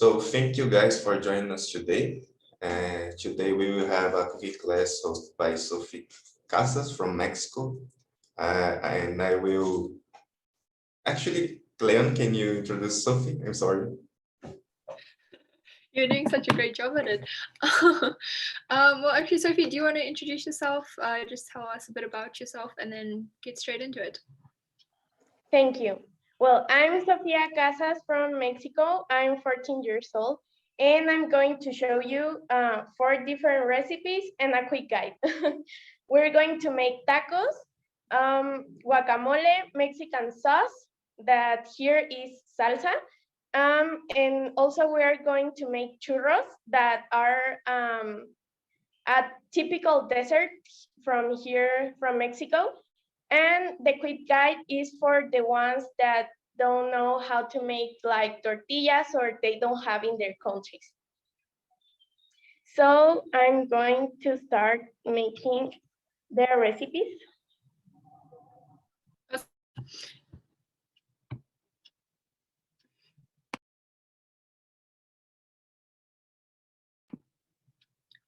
So thank you guys for joining us today. Today we will have a cooking class hosted by Sofia Casas from Mexico. And I will actually, Cleon, can you introduce Sophie? I'm sorry. You're doing such a great job at it. Well, actually, Sophie, do you want to introduce yourself? Just tell us a bit about yourself and then get straight into it. Thank you. Well, I'm Sofia Casas from Mexico. I'm 14 years old, and I'm going to show you 4 different recipes and a quick guide. We're going to make tacos, guacamole, Mexican sauce, that here is salsa, and also we are going to make churros that are a typical dessert from here, from Mexico. And the quick guide is for the ones that don't know how to make like tortillas or they don't have in their countries. So I'm going to start making the recipes.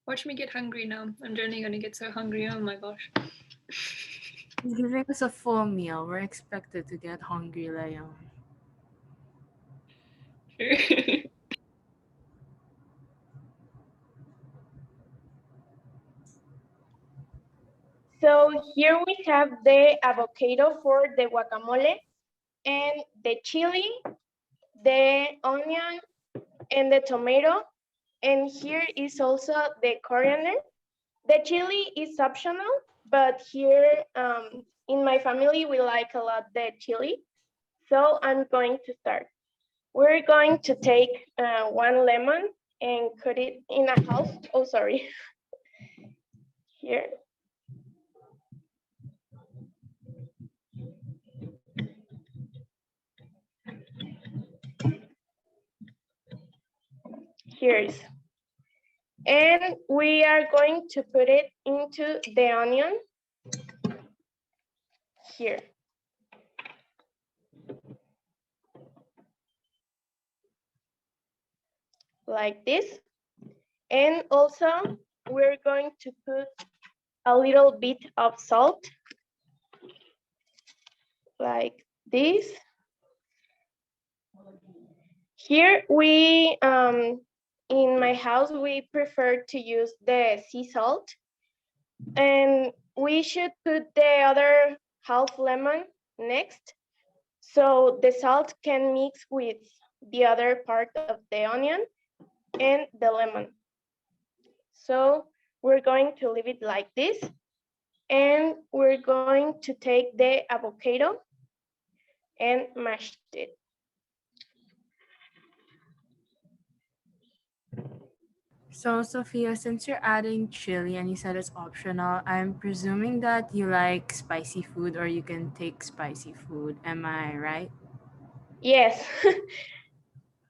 Watch me get hungry now. I'm generally going to get so hungry. Oh my gosh. He's giving us a full meal. We're expected to get hungry, Leon. So here we have the avocado for the guacamole and the chili, the onion, and the tomato. And here is also the coriander. The chili is optional, but here in my family, we like a lot the chili. So I'm going to start. We're going to take 1 lemon and cut it in a half. Oh, sorry. Here. Here's. And we are going to put it into the onion here. Like this. And also we're going to put a little bit of salt like this. Here we, in my house, we prefer to use the sea salt, and we should put the other half lemon next, so the salt can mix with the other part of the onion and the lemon. So we're going to leave it like this, and we're going to take the avocado and mash it. So, Sophia, since you're adding chili and you said it's optional, I'm presuming that you like spicy food or you can take spicy food. Am I right? Yes,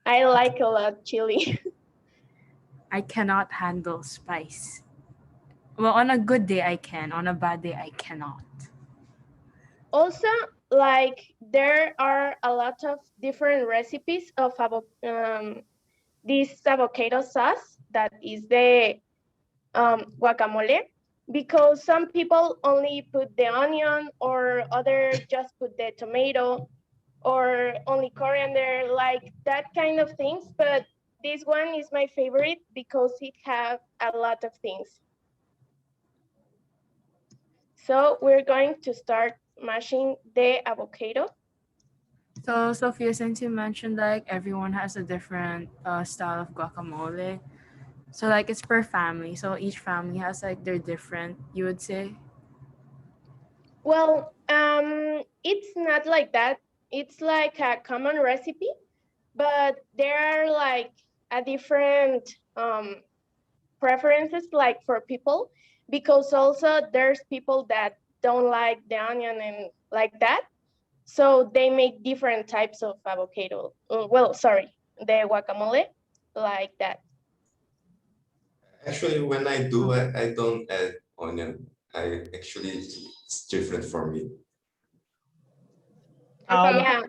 I like a lot chili. I cannot handle spice. Well, on a good day, I can. On a bad day, I cannot. Also, like there are a lot of different recipes of this avocado sauce that is the guacamole, because some people only put the onion or other just put the tomato or only coriander, like that kind of things. But this one is my favorite because it has a lot of things. So we're going to start mashing the avocado. So, Sophia, since you mentioned like everyone has a different style of guacamole, so like it's per family. So each family has like their different, you would say? Well, it's not like that. It's like a common recipe, but there are like a different preferences like for people, because also there's people that don't like the onion and like that. So they make different types of avocado. Well, sorry, the guacamole like that. Actually, when I do, I don't add onion. It's different for me. Yeah.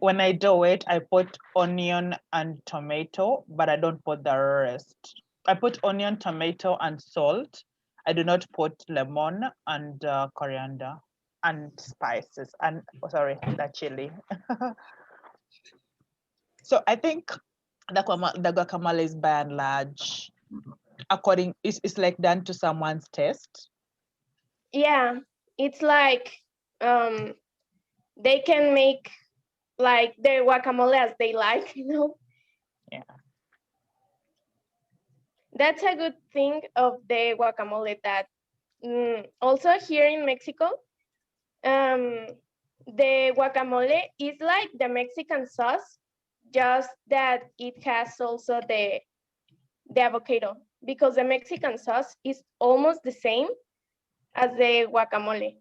When I do it, I put onion and tomato, but I don't put the rest. I put onion, tomato, and salt. I do not put lemon and coriander and spices and the chili. So I think the guacamole is by and large it's like done to someone's taste. Yeah, it's like they can make like their guacamole as they like, you know. Yeah. That's a good thing of the guacamole that also here in Mexico, the guacamole is like the Mexican sauce, just that it has also the avocado, because the Mexican sauce is almost the same as the guacamole.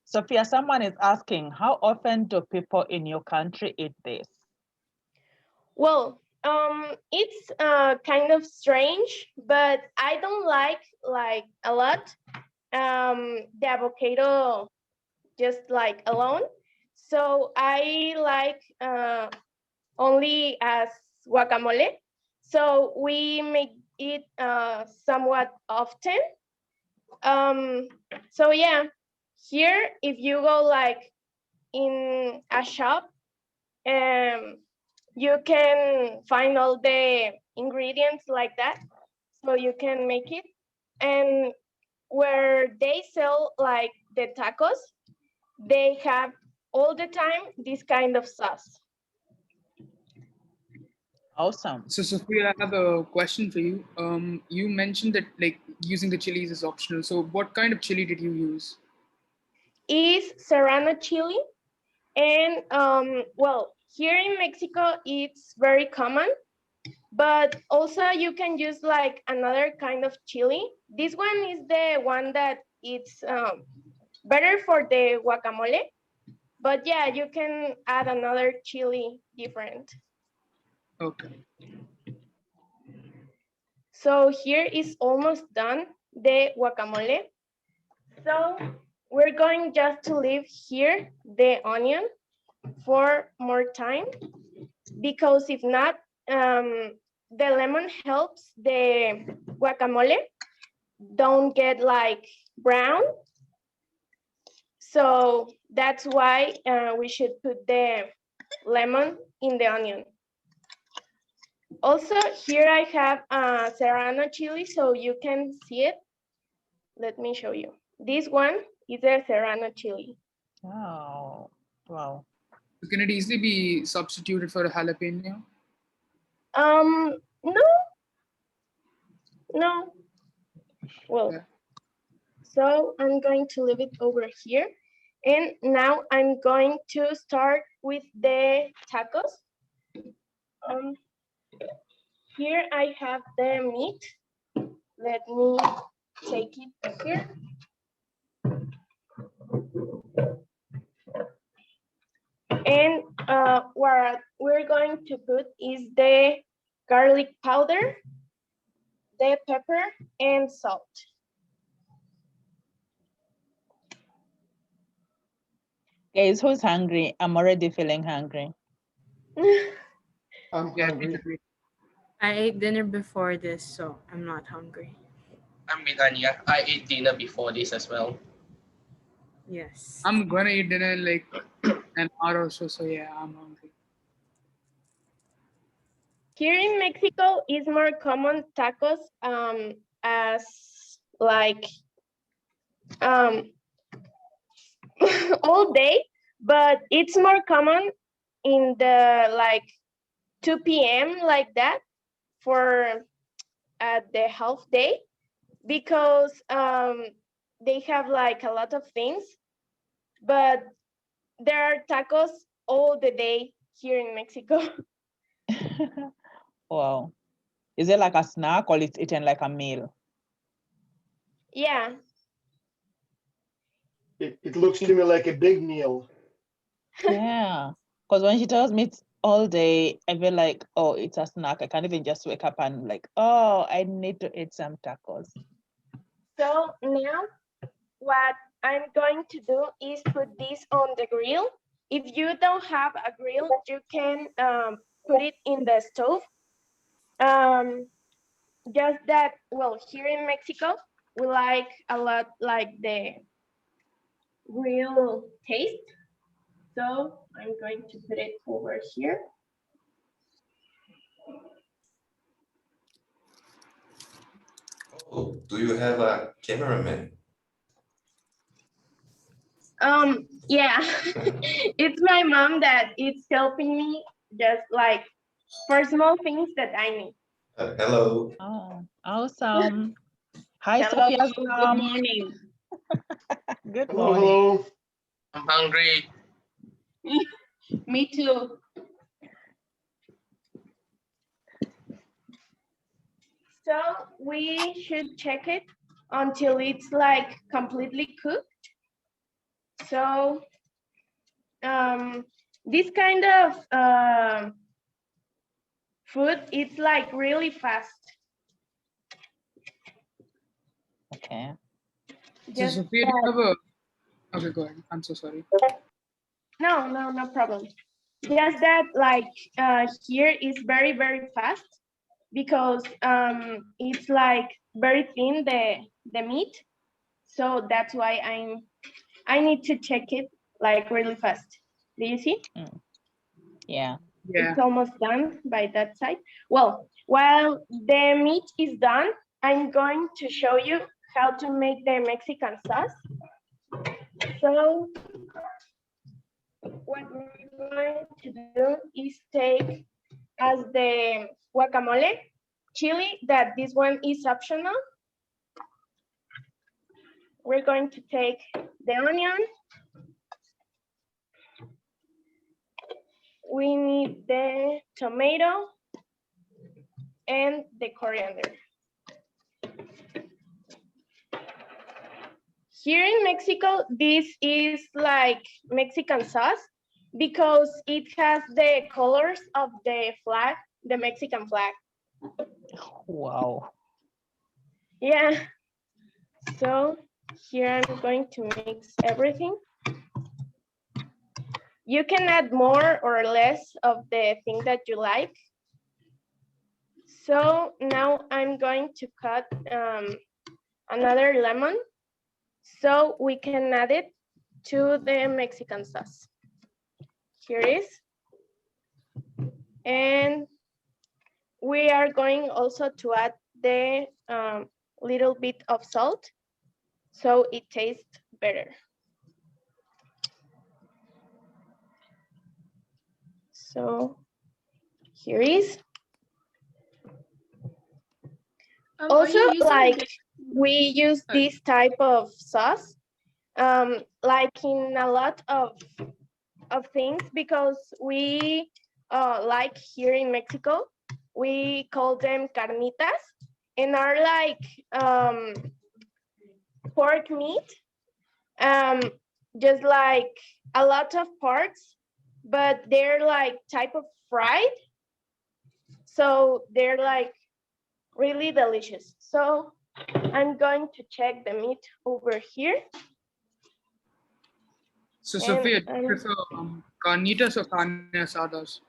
Sophia, someone is asking, how often do people in your country eat this? Well, it's kind of strange, but I don't like a lot the avocado just like alone. So I like only as guacamole. So we make it somewhat often. So yeah, here if you go like in a shop, you can find all the ingredients like that, so you can make it. And where they sell like the tacos, they have all the time this kind of sauce. Awesome. So Sophia, I have a question for you. You mentioned that like using the chilies is optional. So what kind of chili did you use? Is serrano chili, and well, here in Mexico it's very common, but also you can use like another kind of chili. This one is the one that it's better for the guacamole, but yeah, you can add another chili different. Okay. So here is almost done, the guacamole. So we're going just to leave here the onion for more time, because if not, the lemon helps the guacamole don't get like brown. So that's why we should put the lemon in the onion. Also, here I have serrano chili, so you can see it. Let me show you. This one is a serrano chili. Oh, wow. So can it easily be substituted for a jalapeno? No, no. Well, Yeah. so I'm going to leave it over here. And now I'm going to start with the tacos. Here I have the meat. Let me take it here. And what we're going to put is the garlic powder, the pepper, and salt. Guys, who's hungry? I'm already feeling hungry. I'm Yeah, hungry. I ate dinner before this, so I'm not hungry. I'm with Anya. I ate dinner before this as well. Yes. I'm gonna eat dinner in like an hour or so. So yeah, I'm hungry. Here in Mexico, it's more common tacos as like all day, but it's more common in the like 2 p.m. like that for the half day, because they have like a lot of things, but there are tacos all the day here in Mexico. Wow. Is it like a snack or it's eaten like a meal? Yeah. It looks to me like a big meal. Yeah. Because when she tells me it's all day, I feel like, oh, it's a snack. I can't even just wake up and like, oh, I need to eat some tacos. So now what I'm going to do is put this on the grill If you don't have a grill, you can put it in the stove. Just that, well, here in Mexico, we like a lot like the grill taste. So I'm going to put it over here. Oh, do you have a cameraman? Yeah, it's my mom that is helping me just like for small things that I need. Hello. Oh, awesome. Hi, Hello, Sophia's good mom. morning. Good Hello, morning. hello. I'm hungry. Me too. So we should check it until it's like completely cooked. So this kind of food, it's like really fast. Okay. So Just Sophia, do you have a? Okay, go ahead. I'm so sorry. no problem. Just that like here is very, very fast because it's like very thin, the meat. So that's why I need to check it like really fast. Do you see? Yeah. Yeah. It's almost done by that side. Well, while the meat is done, I'm going to show you how to make the Mexican sauce. So what we're going to do is take as the guacamole chili, that this one is optional. We're going to take the onion. We need the tomato and the coriander. Here in Mexico, this is like Mexican sauce because it has the colors of the flag, the Mexican flag. Wow. Yeah. So here I'm going to mix everything. You can add more or less of the thing that you like. So now I'm going to cut another lemon so we can add it to the Mexican sauce. Here it is. And we are going also to add the little bit of salt so it tastes better. So here is. Are Also, you using like the- we use this type of sauce, like in a lot of things because we like here in Mexico, we call them carnitas and are like pork meat, just like a lot of parts, but they're like type of fried. So they're like really delicious. So I'm going to check the meat over here. So And, Sophia, do you prefer carnitas or carne asadas?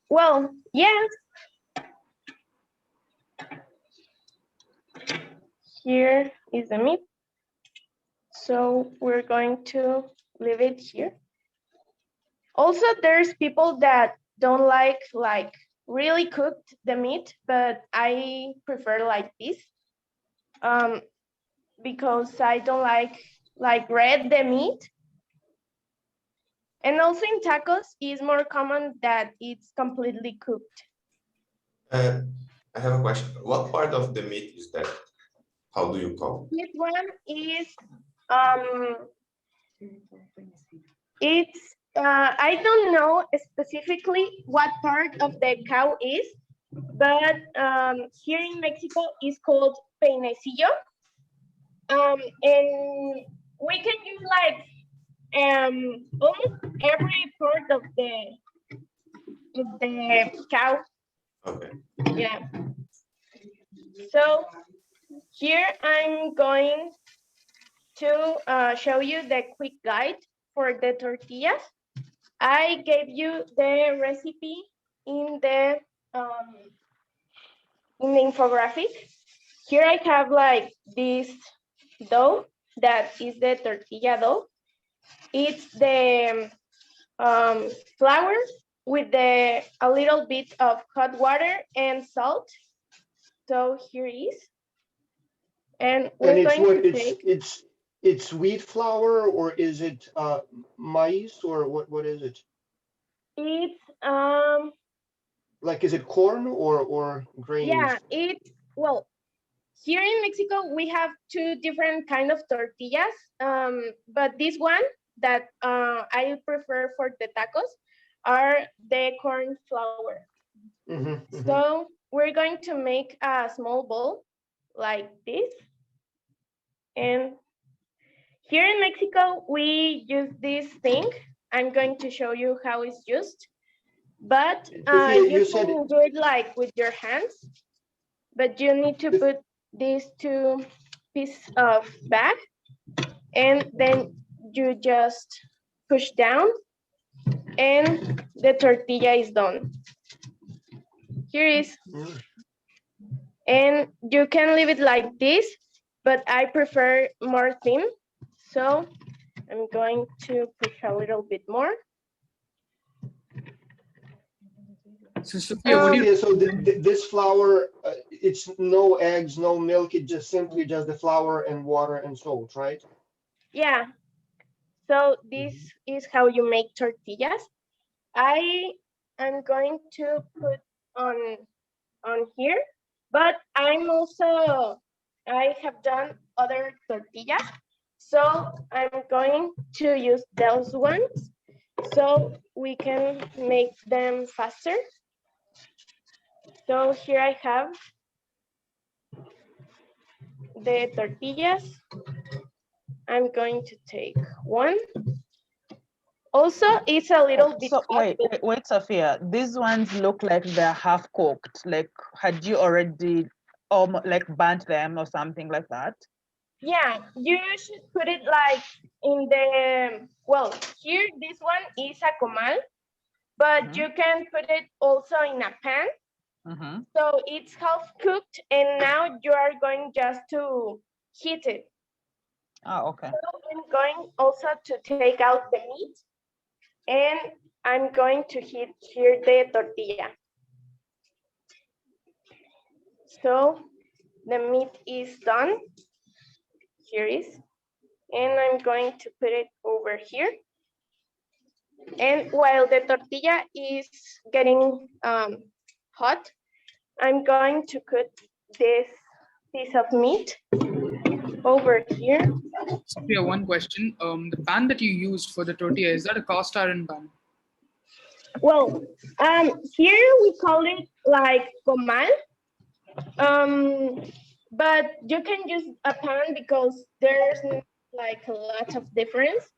Well, yeah. Here is the meat. So we're going to leave it here. Also, there's people that don't like really cooked the meat, but I prefer like this. Because I don't like red the meat. And also in tacos, it's more common that it's completely cooked. I have a question. What part of the meat is that? How do you call it? This one is it's I don't know specifically what part of the cow is, but here in Mexico it's called peinecillo. And we can use like almost every part of the cow. Okay. Yeah. So here I'm going to show you the quick guide for the tortillas. I gave you the recipe in the infographic. Here I have like this dough that is the tortilla dough. It's the flour with a little bit of hot water and salt. So here is. And we're And it's going what, to take, it's wheat flour, or is it maize, or what is it? it's Like, is it corn or grains? yeah, well, here in Mexico we have two different kind of tortillas. But this one that I prefer for the tacos are the corn flour. So we're going to make a small bowl like this. And here in Mexico, we use this thing. I'm going to show you how it's used. But Sophia, you you said can do it like with your hands, but you need to put these two pieces of bag, and then you just push down, and the tortilla is done. Here is. And you can leave it like this, but I prefer more thin. So I'm going to push a little bit more. So Sophia, what do you? Sophia, so this flour, it's no eggs, no milk, it just simply just the flour and water and salt, right? Yeah. So this is how you make tortillas. I am going to put on here, but I have done other tortillas. So I'm going to use those ones so we can make them faster. So here I have the tortillas. I'm going to take one. Also, it's a little bit So hot. wait, Sophia. These ones look like they're half cooked. Like, had you already like burnt them or something like that? Yeah, you should put it like in the, well, here, this one is a comal, but you can put it also in a pan. So it's half cooked, and now you are going just to heat it. Oh, okay. So I'm going also to take out the meat, and I'm going to heat here the tortilla. So the meat is done. Here is. And I'm going to put it over here. And while the tortilla is getting hot, I'm going to cut this piece of meat over here. Sophia, one question. The pan that you used for the tortilla, is that a cast iron pan? Well, here we call it like comal. But you can use a pan because there's like a lot of difference.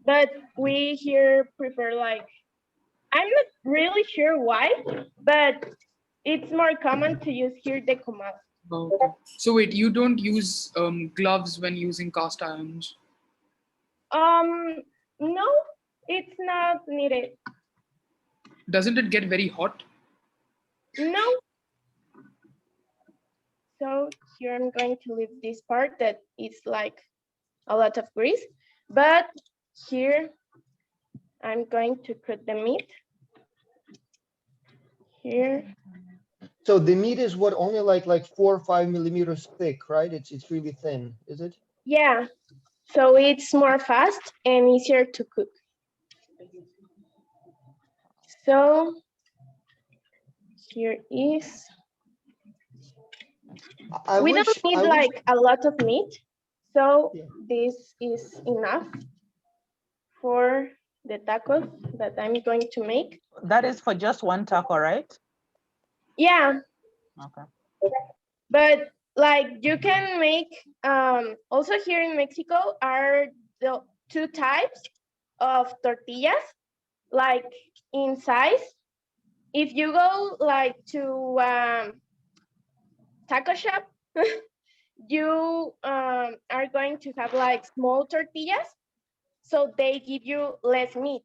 But we here prefer like, I'm not really sure why, but it's more common to use here the comal. Okay. So wait, you don't use gloves when using cast irons? No, it's not needed. Doesn't it get very hot? No. So here I'm going to leave this part that is like a lot of grease, but here I'm going to cut the meat. Here. So the meat is what, only like 4 or 5 millimeters thick, right? It's really thin, is it? Yeah, so it's more fast and easier to cook. So here is. We don't need like a lot of meat, so this is enough for the tacos that I'm going to make. That is for just one taco, right? Yeah. Okay. But like you can make, also here in Mexico are the two types of tortillas, like in size. If you go like to taco shop, you are going to have like small tortillas, so they give you less meat.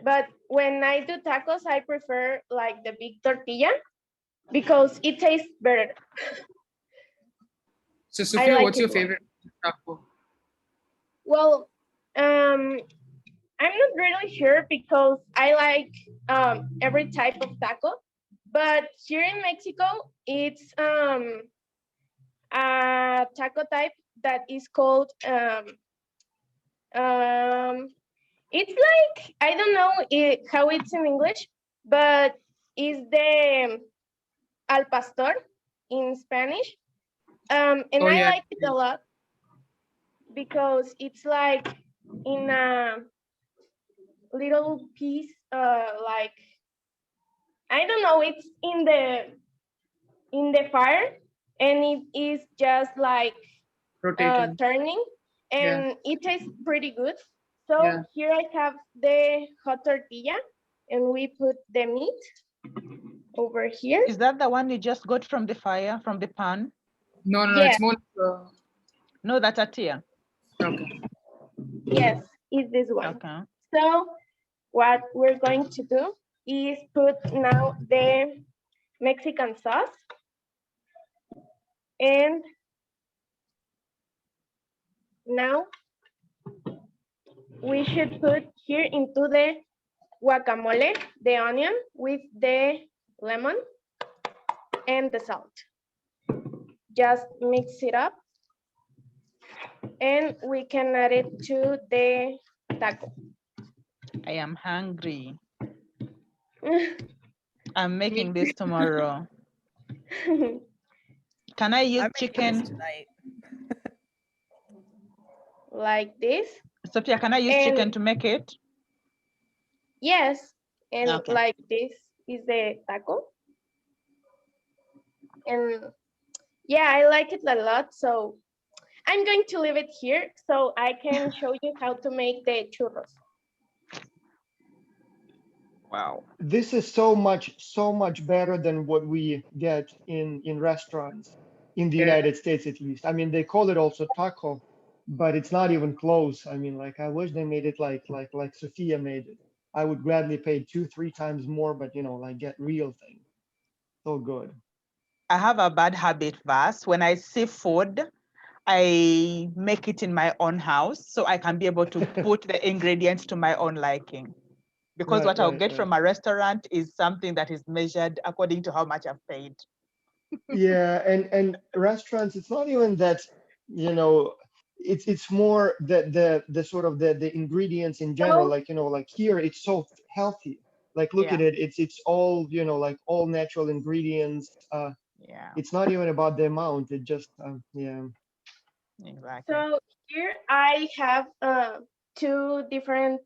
But when I do tacos, I prefer like the big tortilla because it tastes better. So I Sophia, like what's your it more. favorite taco? Well, I'm not really sure because I like every type of taco, but here in Mexico, it's a taco type that is called it's like I don't know how it's in English, but it's the al pastor in Spanish. And Oh I yeah. like it a lot because it's like in a little piece, like I don't know, it's in the fire, and it is just like Rotating. turning, Yeah. and it tastes pretty good. So Yeah. here I have the hot tortilla, and we put the meat over here. Is that the one you just got from the fire, from the pan? No, no, no. Yeah. It's more. No, that's a tortilla. Okay. Yes, it's this one. Okay. So what we're going to do is put now the Mexican sauce, and now we should put here into the guacamole, the onion with the lemon and the salt. Just mix it up, and we can add it to the taco. I am hungry. I'm making this tomorrow. Can I use I'm making this chicken? tonight. Like this. Sophia, can I use And chicken to make it? yes, and Okay. like this is the taco. And yeah, I like it a lot. So I'm going to leave it here so I can show you how to make the churros. Wow. This is so much better than what we get in restaurants in the Yeah. United States, at least. I mean, they call it also taco, but it's not even close. I mean, like I wish they made it like Sofia made it. I would gladly pay 2-3 times more, but you know, like get real thing. So good. I have a bad habit, Vas. When I see food, I make it in my own house so I can be able to put the ingredients to my own liking. Because Right, what I'll right, get right. from a restaurant is something that is measured according to how much I've paid. Yeah, and restaurants, it's not even that, you know, it's more the sort of the ingredients in general, So like, you know, like here it's so healthy. Like look at Yeah. it, it's all, you know, like all natural ingredients. Yeah, It's not even about the amount, it just yeah. exactly. so here I have two different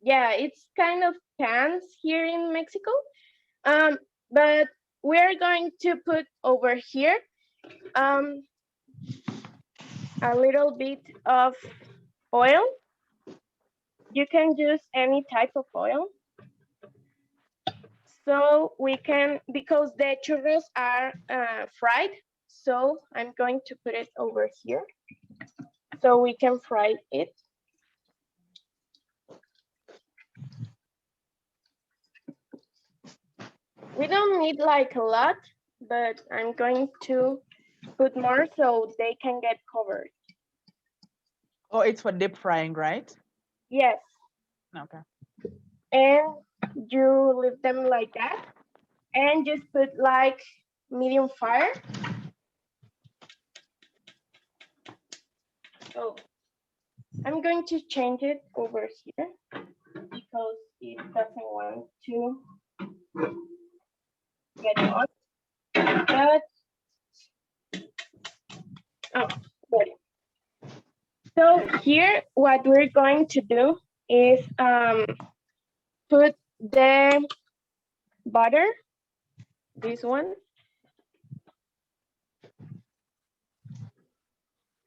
yeah, it's kind of pans here in Mexico. But we're going to put over here um a little bit of oil. You can use any type of oil. So we can, because the churros are fried, so I'm going to put it over here so we can fry it. We don't need like a lot, but I'm going to put more so they can get covered. Oh, it's for deep frying, right? Yes, Okay. and you leave them like that and just put like medium fire. So I'm going to change it over here because it doesn't want to get hot. But oh, got it. So here, what we're going to do is put the butter, this one,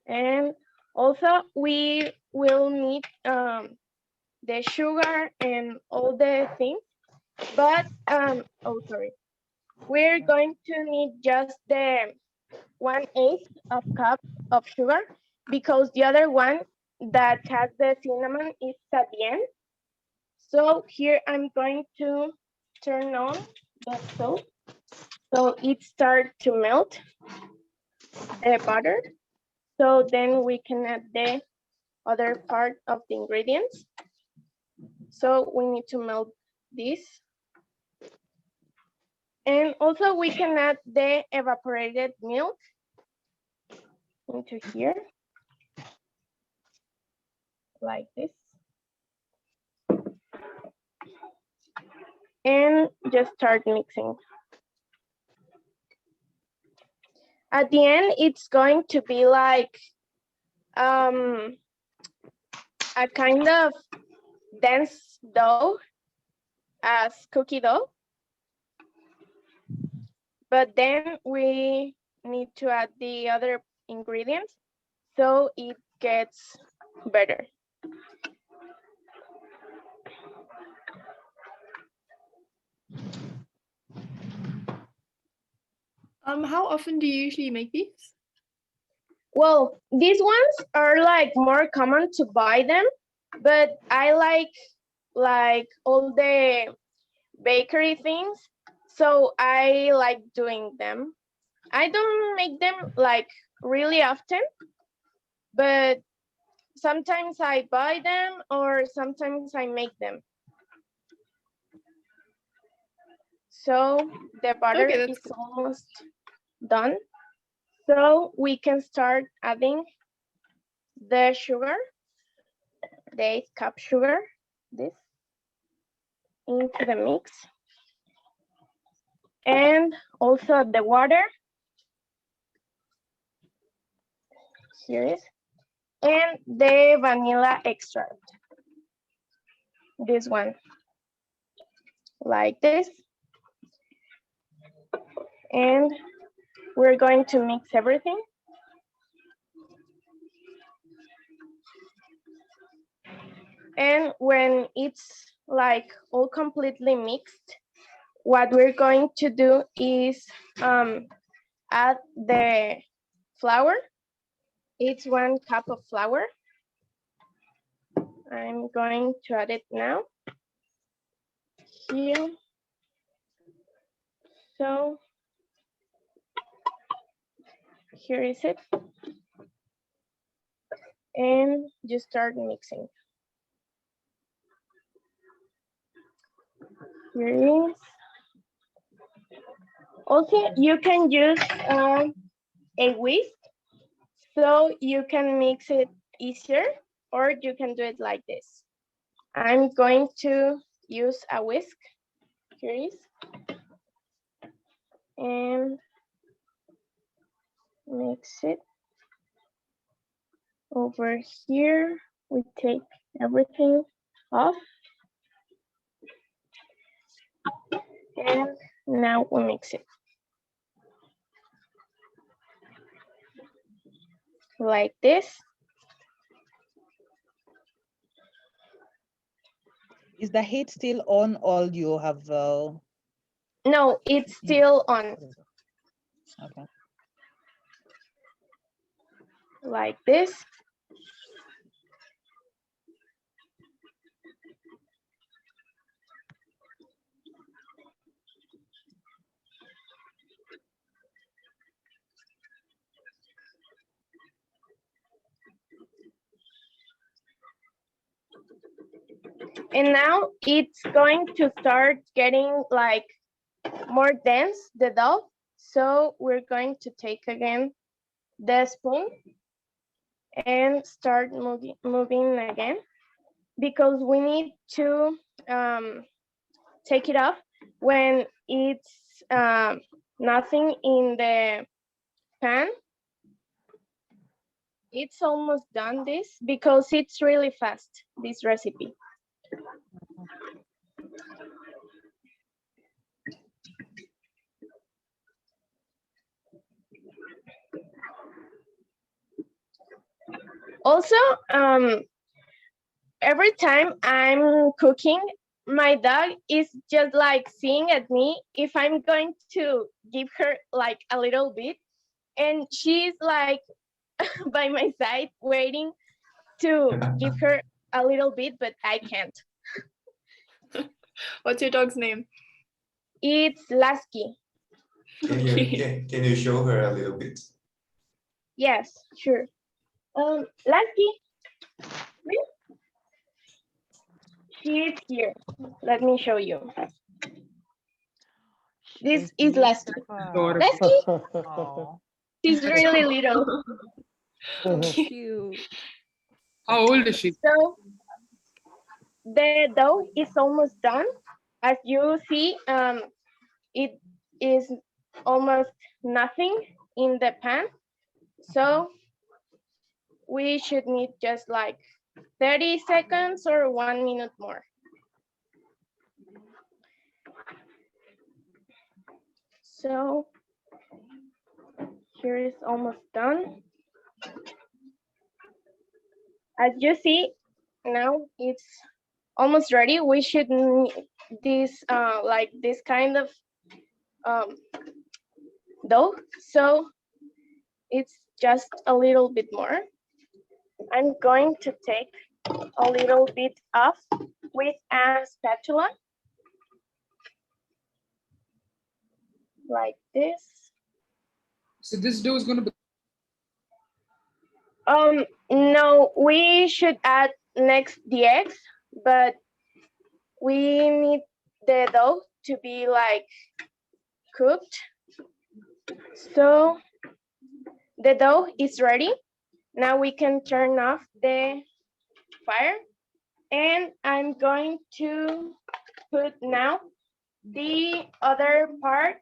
and also we will need the sugar and all the things. But oh, sorry. we're going to need just the 1/8 of cup of sugar because the other one that has the cinnamon is at the end. So here I'm going to turn on the stove so it starts to melt the butter. So then we can add the other part of the ingredients. So we need to melt this. And also we can add the evaporated milk into here, like this. And just start mixing. At the end, it's going to be like a kind of dense dough as cookie dough. But then we need to add the other ingredients so it gets better. How often do you usually make these? Well, these ones are like more common to buy them, but I like all the bakery things, so I like doing them. I don't make them like really often, but sometimes I buy them or sometimes I make them. So the butter Okay, that's is almost done. So we can start adding the sugar, the 8-cup sugar, this, into the mix. And also the water. Here is. And the vanilla extract. This one. Like this. And we're going to mix everything. And when it's like all completely mixed, what we're going to do is add the flour. It's 1 cup of flour. I'm going to add it now. Here. So here is it. And just start mixing. Here is. Also, you can use a whisk, so you can mix it easier, or you can do it like this. I'm going to use a whisk. Here is. And mix it. Over here, we take everything off. And now we mix it. Like this. Is the heat still on or you have? No, it's still on. Okay. Like this. And now it's going to start getting like more dense, the dough. So we're going to take again the spoon and start moving again, because we need to take it off when it's nothing in the pan. It's almost done this because it's really fast, this recipe. Also, every time I'm cooking, my dog is just like seeing at me if I'm going to give her like a little bit, and she's like by my side waiting to give her a little bit, but I can't. What's your dog's name? It's Lasky. Can you show her a little bit? Yes, sure. Lasky, she's here. Let me show you. This is Lasky. Adorable. Lasky, Oh. she's really little. Cute. How old is she? So the dough is almost done. As you see, it is almost nothing in the pan. So we should need just like 30 seconds or 1 minute more. So here is almost done. As you see, now it's almost ready. We should need this like this kind of dough. So it's just a little bit more. I'm going to take a little bit off with a spatula. Like this. So this dough is going to be. No, we should add next the eggs, but we need the dough to be like cooked. So the dough is ready. Now we can turn off the fire, and I'm going to put now the other part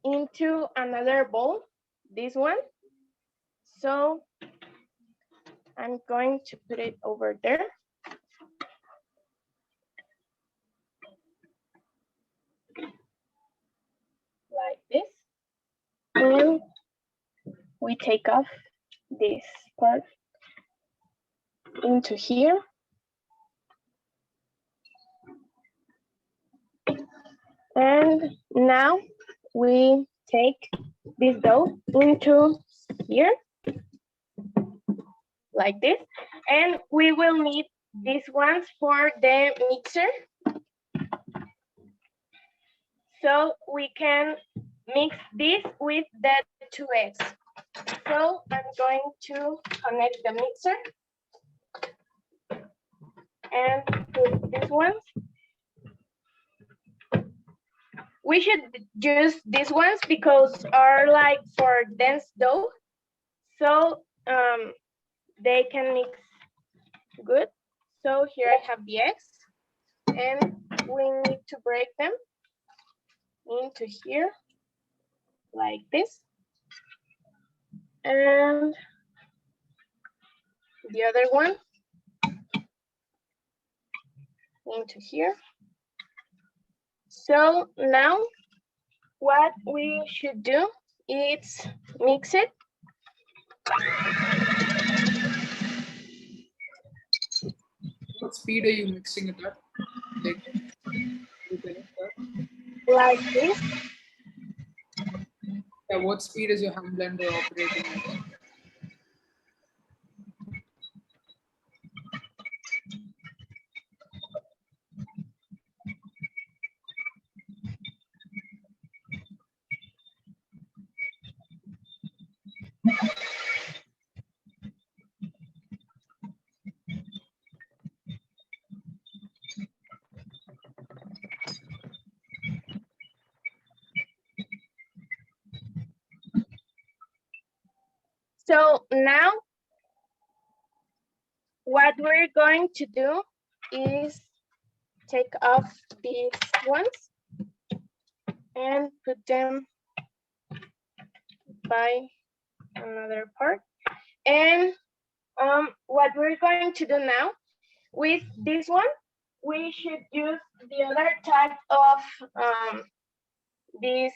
into another bowl, this one. So I'm going to put it over there. Like this. And we take off this part into here. And now we take this dough into here, like this. And we will need these ones for the mixer. So we can mix this with the 2 eggs. So I'm going to connect the mixer and put these ones. We should use these ones because are like for dense dough. So they can mix good. So here I have the eggs, and we need to break them into here like this. And the other one into here. So now what we should do is mix it. What speed are you mixing it at? Like this. Yeah, what speed is your hand blender operating at? So now what we're going to do is take off these ones and put them by another part. And what we're going to do now with this one, we should use the other type of these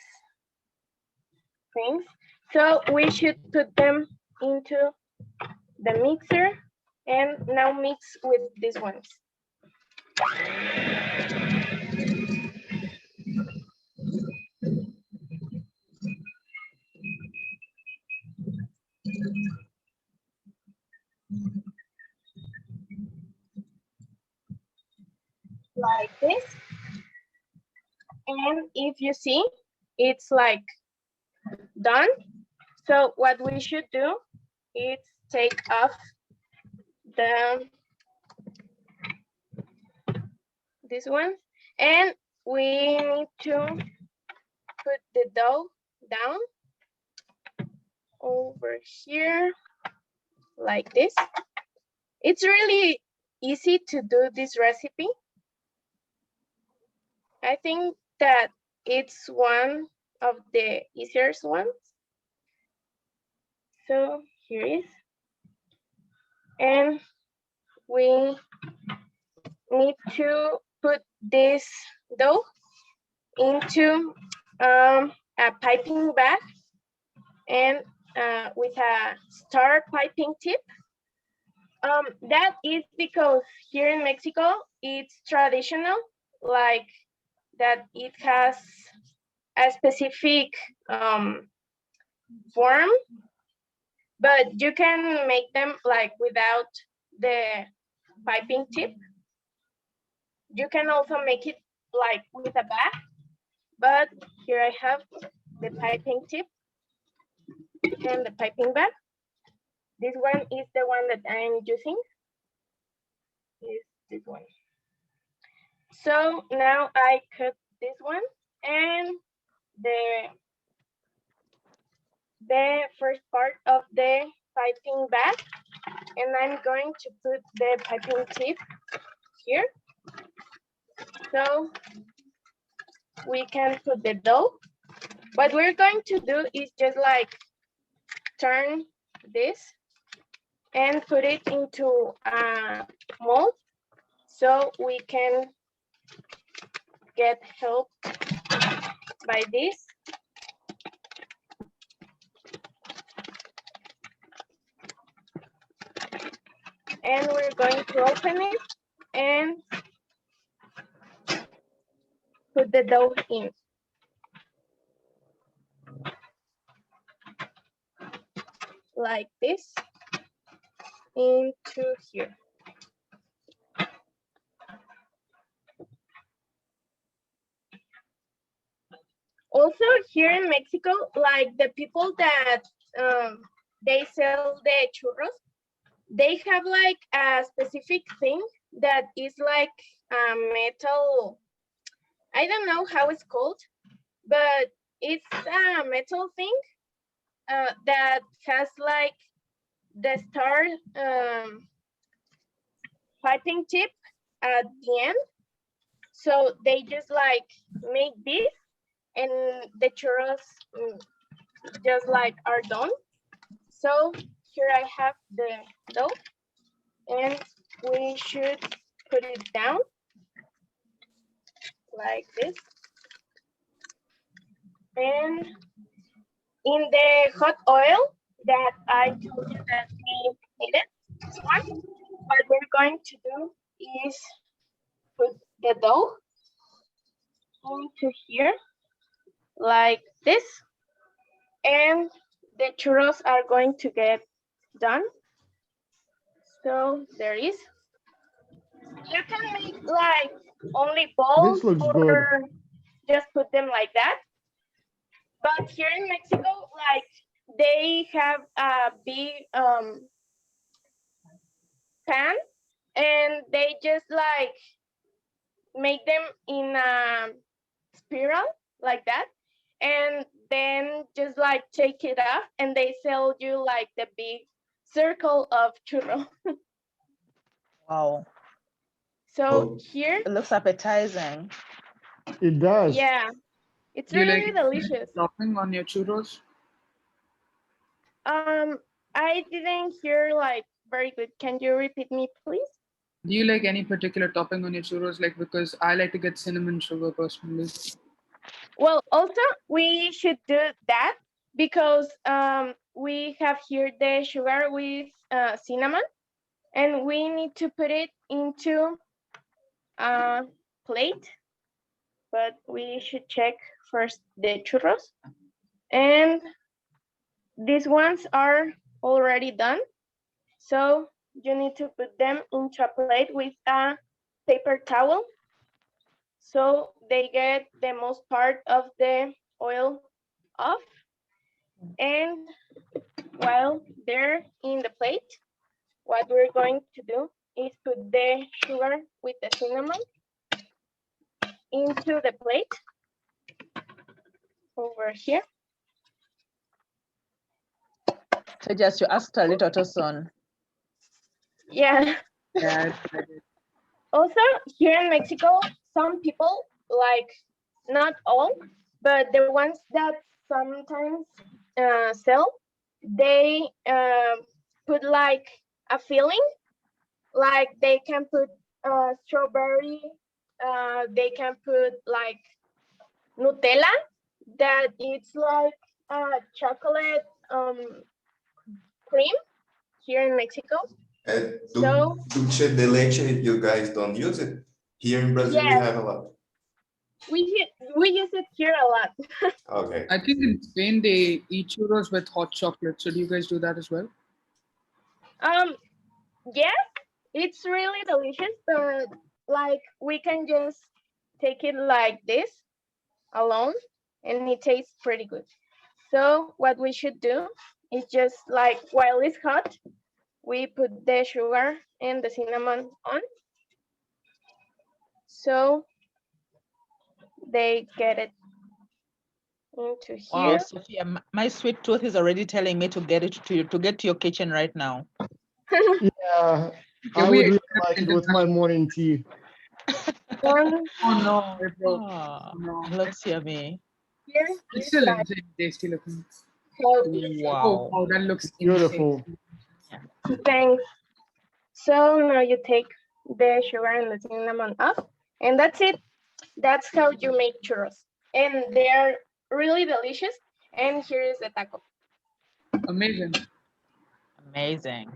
things. So we should put them into the mixer and now mix with these ones. like this. And if you see, it's like done. So what we should do is take off this one, and we need to put the dough down over here like this. It's really easy to do this recipe. I think that it's one of the easiest ones. So here is, and we need to put this dough into a piping bag, and with a star piping tip. That is because here in Mexico, it's traditional, like that it has a specific form, but you can make them like without the piping tip. You can also make it like with a bag, but here I have the piping tip and the piping bag. This one is the one that I'm using, is this one. So now I cut this one and the first part of the piping bag, and I'm going to put the piping tip here. So we can put the dough. What we're going to do is just like turn this and put it into a mold so we can get help by this. And we're going to open it and put the dough in. Like this, into here. Also here in Mexico, like the people that they sell the churros, they have like a specific thing that is like a metal, I don't know how it's called, but it's a metal thing that has like the star piping tip at the end. So they just like make this and the churros just like are done. So here I have the dough and we should put it down like this. And in the hot oil that I told you that we needed, this one, what we're going to do is put the dough into here like this, and the churros are going to get done. So there is. You can make like only balls This looks or good. just put them like that. But here in Mexico, like they have a big pan, and they just like make them in a spiral like that, and then just like take it off, and they sell you like the big circle of churro. Wow, So Oh. here, it looks appetizing. It does. yeah, it's Do you really like delicious. topping on your churros? I didn't hear like very good. Can you repeat me, please? Do you like any particular topping on your churros? Like, because I like to get cinnamon sugar personally. Well, also we should do that because we have here the sugar with cinnamon, and we need to put it into a plate. But we should check first the churros, and these ones are already done. So you need to put them into a plate with a paper towel So they get the most part of the oil off. And while they're in the plate, what we're going to do is put the sugar with the cinnamon into the plate over here. So just you asked a little too soon. Yeah. Yeah. Also, here in Mexico, some people, like not all, but the ones that sometimes sell, they put like a filling, like they can put strawberry, they can put like Nutella, that it's like chocolate cream here in Mexico. So Dulce de leche, you guys don't use it? Here in Brazil, we yes, have a lot. we use it here a lot. Okay. I think in Spain they eat churros with hot chocolate. So do you guys do that as well? Yeah, it's really delicious, but like we can just take it like this alone and it tastes pretty good. So what we should do is just like while it's hot, we put the sugar and the cinnamon on. So they get it into Wow, here. Sophia, my sweet tooth is already telling me to get it to you, to get to your kitchen right now. Yeah, Can I we would really accept like it with my morning tea. And Oh no, it broke. Oh, No. looks yummy. here It's is still like insane tasty looking. how Oh, Wow. wow, that looks Beautiful. insane. thanks. So now you take the sugar and the cinnamon off, and that's it. That's how you make churros. And they're really delicious. And here is the taco. Amazing. Amazing.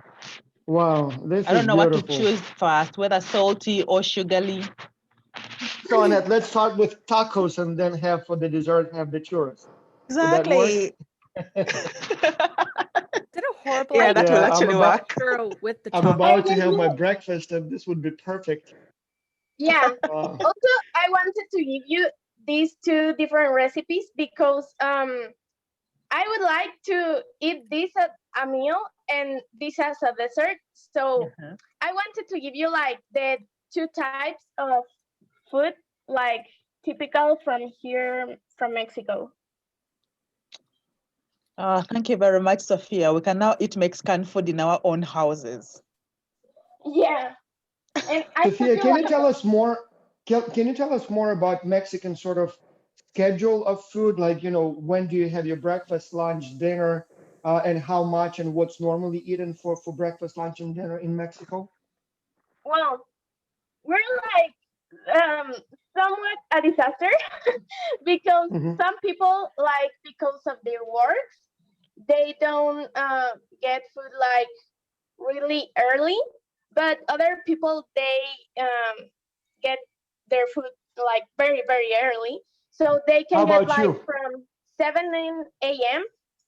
Wow, this I don't is know what to beautiful. choose first, whether salty or sugary. So Annette, let's start with tacos and then have for the dessert, have the churros. Would that work? Is that a horrible Yeah, that idea? will Yeah, actually work. Churro with the I'm chocolate. about to have my breakfast and this would be perfect. Yeah. Wow. Also, I wanted to give you these two different recipes because I would like to eat this as a meal and this as a dessert. So I wanted to give you like the two types of food, like typical from here from Mexico. Thank you very much, Sophia. We can now eat Mexican food in our own houses. Yeah. And I Sophia, feel can you like tell us more? Can you tell us more about Mexican sort of schedule of food? Like, when do you have your breakfast, lunch, dinner, and how much and what's normally eaten for breakfast, lunch, and dinner in Mexico? well, we're like somewhat a disaster because Mhm. some people like because of their works they don't get food like really early, but other people they get their food like very very early, so they How can get about like you? from 7 a.m.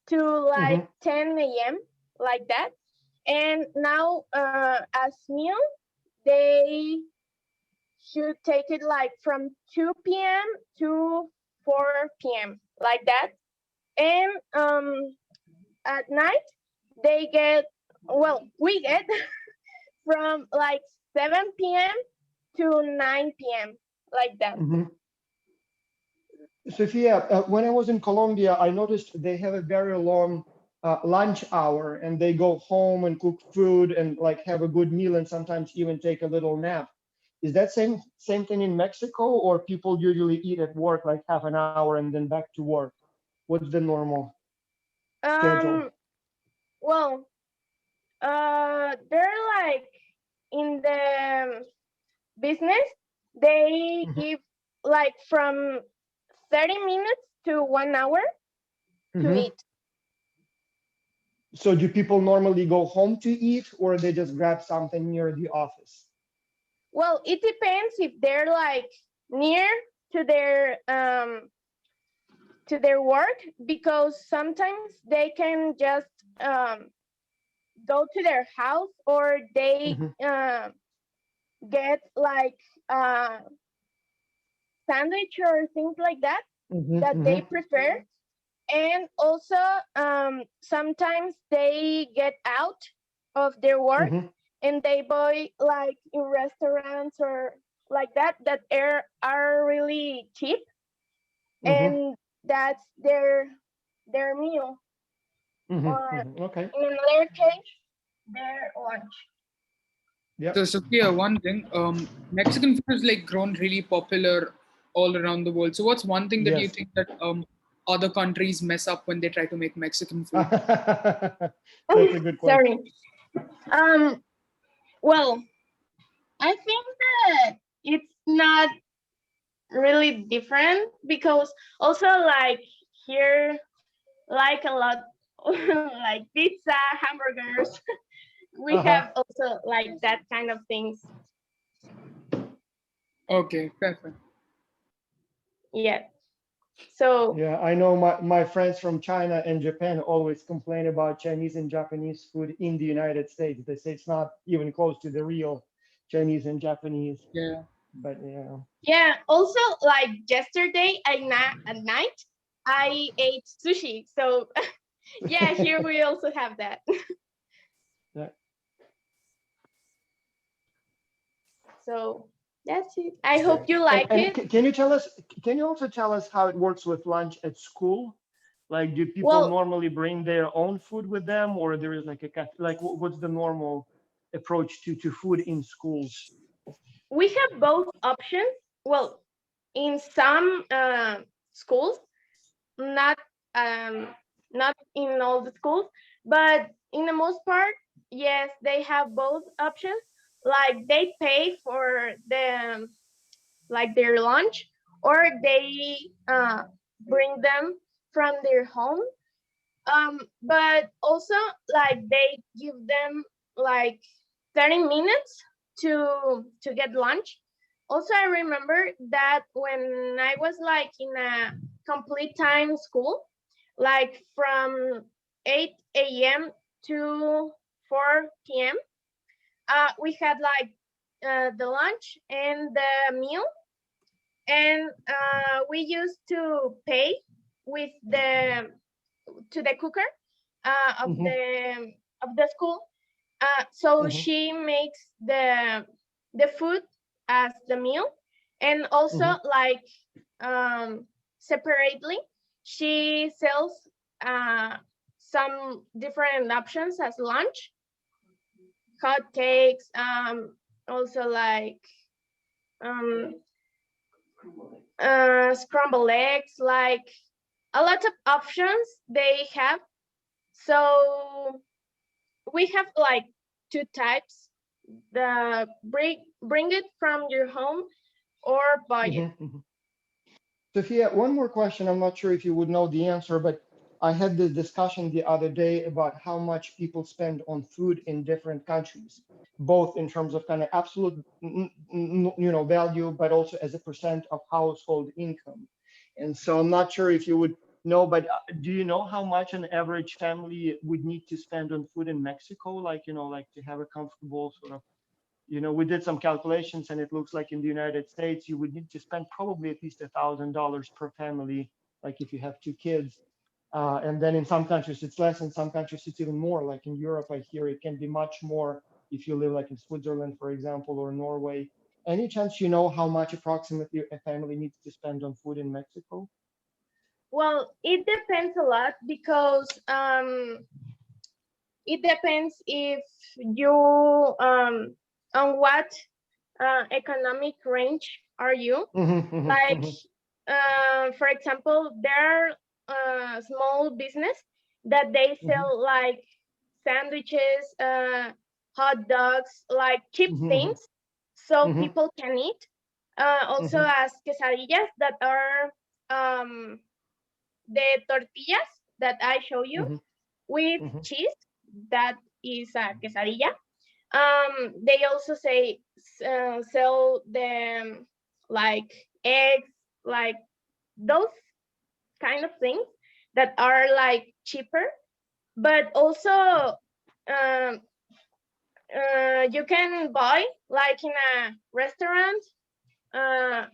to like Mhm. 10 a.m. like that. And now as meal they should take it like from 2 p.m. to 4 p.m. like that. And at night they get, well, we get from like 7 p.m. to 9 p.m. like that. Mhm. Sophia, when I was in Colombia, I noticed they have a very long lunch hour and they go home and cook food and like have a good meal and sometimes even take a little nap. Is that same thing in Mexico, or people usually eat at work like half an hour and then back to work? What's the normal schedule? Well, they're like in the business, they Mhm. give like from 30 minutes to 1 hour to Mhm. eat. So do people normally go home to eat, or they just grab something near the office? Well, it depends if they're like near to their work, because sometimes they can just go to their house, or they Mhm. get like sandwich or things like that Mhm, that mhm, they prefer. And also sometimes they get out of their work mhm, and they buy like in restaurants or like that are really cheap, mhm, and that's their meal, mhm, or mhm. Okay. in another case their lunch. Yep. So Sophia, one thing, Mexican food is like grown really popular all around the world. So what's one thing that you Yes. think that other countries mess up when they try to make Mexican food? That's a good question. Sorry. um well, I think that it's not really different because also like here, like a lot like pizza, hamburgers, we Uh-huh. have also like that kind of things. Okay, perfect. Yeah. So Yeah, I know my friends from China and Japan always complain about Chinese and Japanese food in the United States. They say it's not even close to the real Chinese and Japanese. Yeah. But yeah. yeah, also like yesterday at night I ate sushi. So yeah, here we also have that. Yeah. So that's it. I Okay. hope you And like it. can you tell us? Can you also tell us how it works with lunch at school? Like, do people Well, normally bring their own food with them, or there is like like what's the normal approach to food in schools? we have both options. Well, in some schools, not um, not in all the schools, but in the most part, yes, they have both options. Like they pay for the like their lunch, or they bring them from their home. But also like they give them like 30 minutes to get lunch. Also, I remember that when I was like in a complete time school, like from 8 a.m. to 4 p.m., we had like the lunch and the meal, and we used to pay with the to the cooker Hmm. of the school. So Hmm. she makes the food as the meal, and also Hmm. like separately, she sells uh, some different options as lunch, hot cakes, also like um, scrambled eggs, like a lot of options they have. So we have like two types: the bring it from your home or buy it. Hmm. Sophia, one more question. I'm not sure if you would know the answer, but I had this discussion the other day about how much people spend on food in different countries, both in terms of kind of absolute, value, but also as a percent of household income. And so I'm not sure if you would know, but do you know how much an average family would need to spend on food in Mexico? Like, like to have a comfortable sort of, we did some calculations and it looks like in the United States, you would need to spend probably at least $1,000 per family, like if you have two kids. And then in some countries it's less, in some countries it's even more. Like in Europe, I hear it can be much more if you live like in Switzerland, for example, or Norway. Any chance you know how much approximately a family needs to spend on food in Mexico? Well, it depends a lot because it depends if you on what economic range are you. Like Mm-hmm. for example, there are small business that they Hmm. sell like sandwiches, hot dogs, like cheap Hmm. things, so Hmm. people can eat. Also Hmm. as quesadillas that are the tortillas that I show you Hmm. with Hmm. cheese. That is a quesadilla. They also say sell them like eggs, like those kind of things that are like cheaper, but also um, you can buy like in a restaurant. Uh,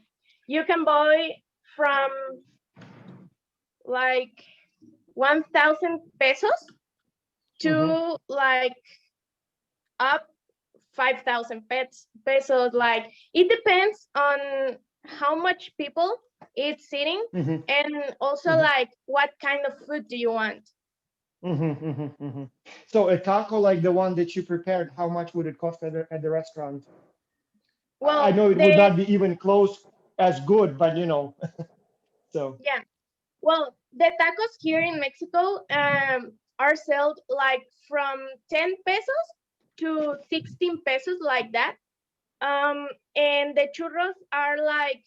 you can buy from like 1,000 pesos to like up 5,000 pesos. Like it depends on how much people it's sitting, and also like what kind of food do you want. So a taco like the one that you prepared, how much would it cost at the restaurant? Well, I know it would not be even close as good, but you know, so. Yeah. Well, the tacos here in Mexico are sold like from 10 pesos to 16 pesos, like that. And the churros are like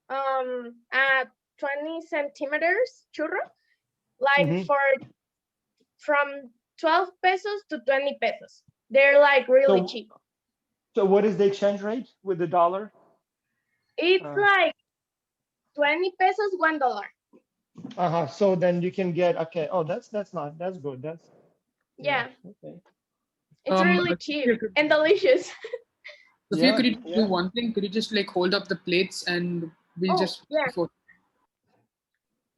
20 centimeters churro, like from 12 pesos to 20 pesos. They're like really cheap. So what is the exchange rate with the dollar? It's like 20 pesos, $1. So then you can get, okay. Oh, that's good. That's Yeah. Okay. It's really cheap and delicious. Sophia, could you do one thing? Could you just like hold up the plates and we'll just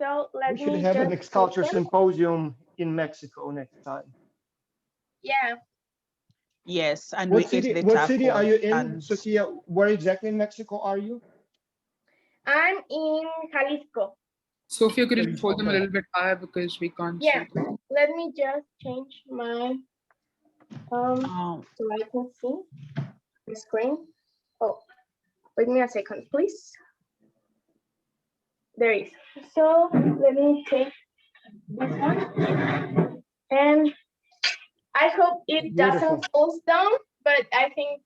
So let we should me have an just culture symposium in Mexico next time. Yeah. Yes, and What city are you in, and Sofia? Where exactly in Mexico are you? I'm in Jalisco. Sophia, could you hold them a little bit higher because we can't see. Let me just change my so I can see the screen. Oh, wait me a second, please. There is. So let me take this one, and I hope it doesn't fall down, but I think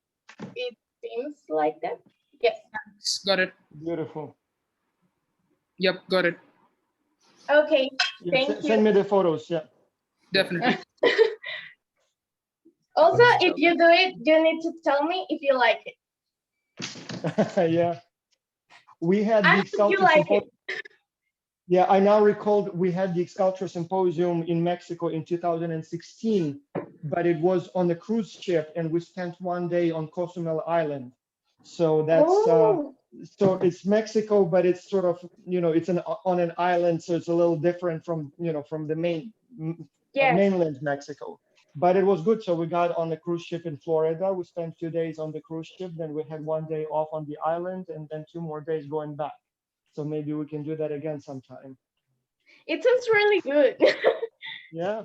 it seems like that. Yes. Got it. Beautiful. Yep, got it. Okay, thank you. Send me the photos, Definitely. Also, if you do it, you need to tell me if you like it. Yeah. We had the sculpture symposium. Yeah, I now recalled we had the sculpture symposium in Mexico in 2016, but it was on a cruise ship, and we spent one day on Cozumel Island. So that's so it's Mexico, but it's sort of, you know, it's on an island, so it's a little different from, you know, from the mainland Mexico. But it was good. So we got on a cruise ship in Florida. We spent 2 days on the cruise ship. Then we had 1 day off on the island, and then 2 more days going back. So maybe we can do that again sometime. It sounds really good. Yeah.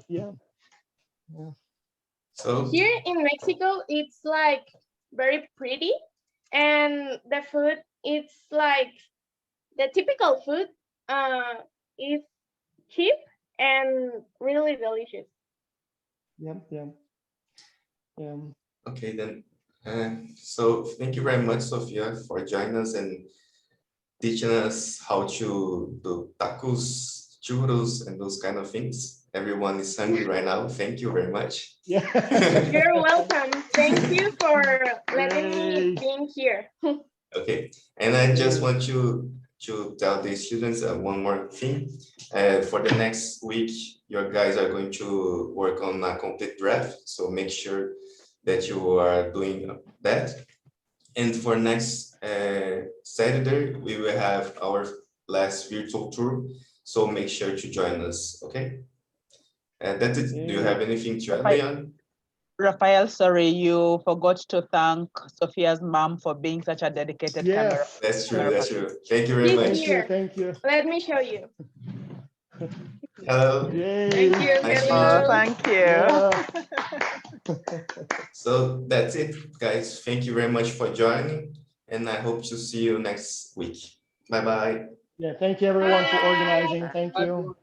So here in Mexico, it's like very pretty, and the food, it's like the typical food is cheap and really delicious. Yeah. okay then. So thank you very much, Sofia, for joining us and teaching us how to do tacos, churros, and those kind of things. Everyone is hungry right now. Thank you very much. Yeah. You're welcome. Thank you for letting me be here. Okay, and I just want you to tell the students one more thing. For the next week, your guys are going to work on a complete draft, so make sure that you are doing that. And for next Saturday, we will have our last virtual tour, so make sure to join us, okay? That's it. Do you have anything to add, Leon? Rafael, sorry, you forgot to thank Sophia's mom for being such a dedicated camera. That's true. Thank you very much. Thank you. Let me show you. Hello. Thank you. Nice to Thank you. So that's it, guys. Thank you very much for joining, and I hope to see you next week. Bye-bye. Yeah, thank you everyone for organizing. Thank you.